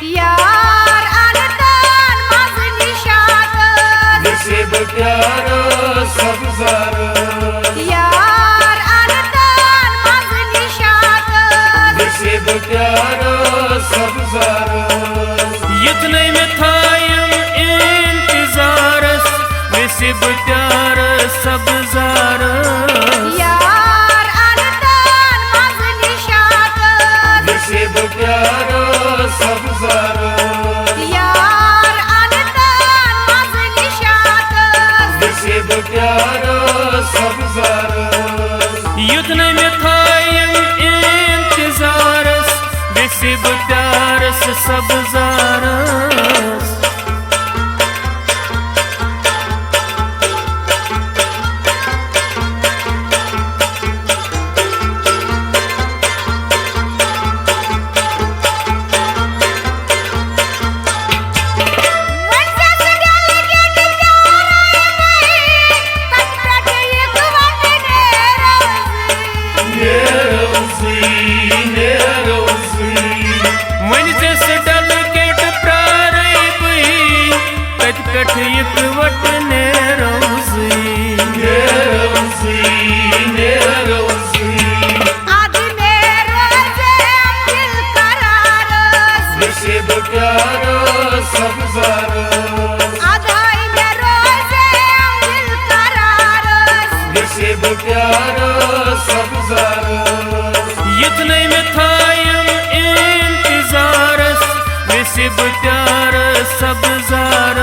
यार अनतन मज निशात नसीब प्यार सब्जार यार अनतन मज निशात नसीब प्यार सब्जार इतने में थायम इंतजारस नसीब प्यार सब्जार यार अनतन मज निशात नसीब प्यार सब्जार यार अनतन मज निशात नसीब प्यार सब्जार इतने में थायम इंतजारस नसीब प्यार सब्जार इतने में थायम इंतजारस नसीब प्यार सब्जार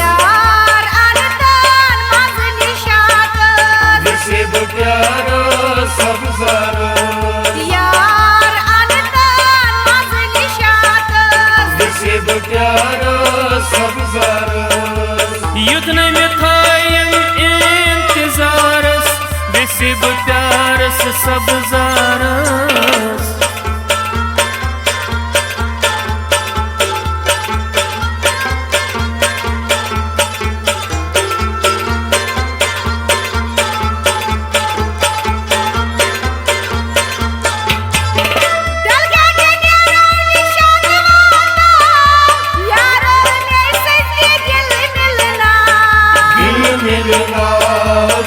यार अनतन मज निशात नसीब प्यार सब्जार यार अनतन मज निशात नसीब प्यार सब्जार इतने में थायम इंतजारस नसीब प्यार सब्जार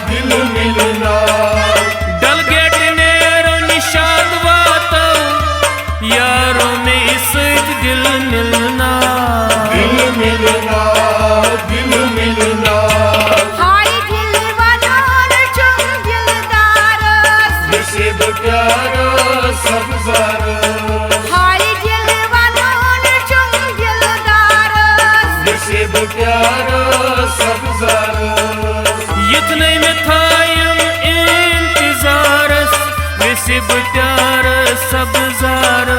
दिल मिलना डलगेट नेरो निशाद वातो यारों में सच दिल मिलना दिल मिलना दिल मिलना हाय दिल वनोन चुम दिलदारस नसीब प्यार सब्जार हाय दिल वनोन चुम दिलदारस नसीब प्यार सब्जार इतने में थायम इंतजारस नसीब प्यार सब्जार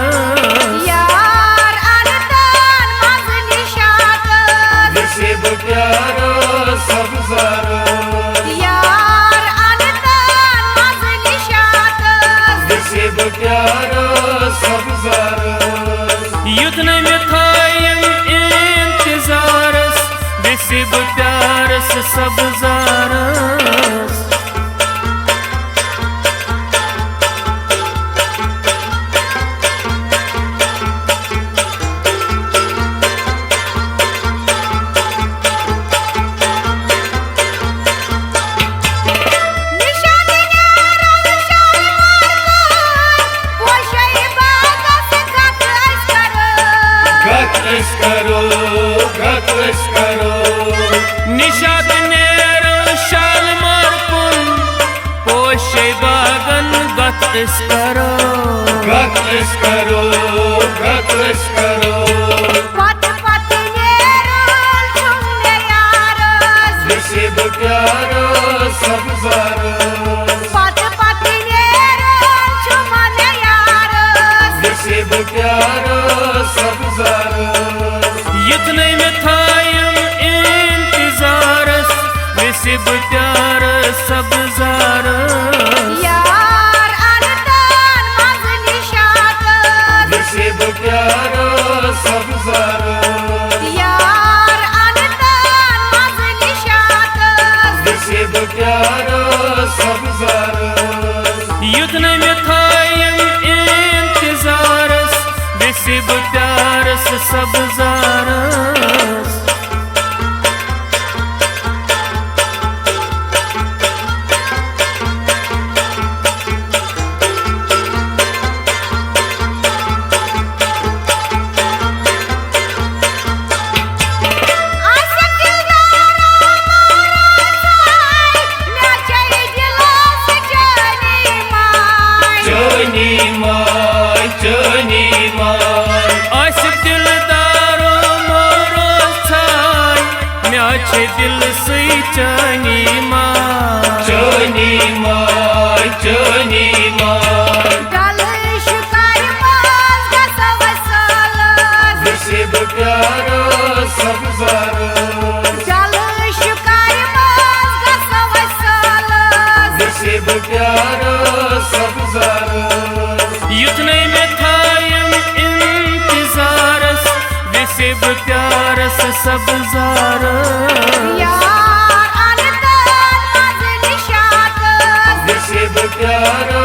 यार अनतन मज निशात नसीब प्यार सब्जार यार अनतन मज निशात नसीब प्यार सब्जार इतने में थायम इंतजारस नसीब प्यार सब्जार निशात न्यारो निशान मार वो शय बागस गत करो निशाद नेरो शाल मारपुन पोशे बागन गतस करो पत पत नेरो चुमने यारस नसीब प्यार सब्जार पत पत नेरो चुमने यारस नसीब प्यार सब्जार इतने में थायम इंतजारस नसीब प्यार सब्जार यार अनतन मज निशात नसीब प्यार सब्जार यार अनतन मज निशात नसीब प्यार सब्जार इतने में थायम इंतजारस नसीब प्यार प्यारस सब्जारस दिल से चनी माँ चनी माँ चनी माँ डल शिकार मास गसवसल नसीब प्यारा सब्जार डल शिकार मास गसवसल नसीब प्यारा सब्जार युतने में थायम इंतजारस नसीब प्यारस सब्जारस यार अनतन मज निशात नसीब प्यारा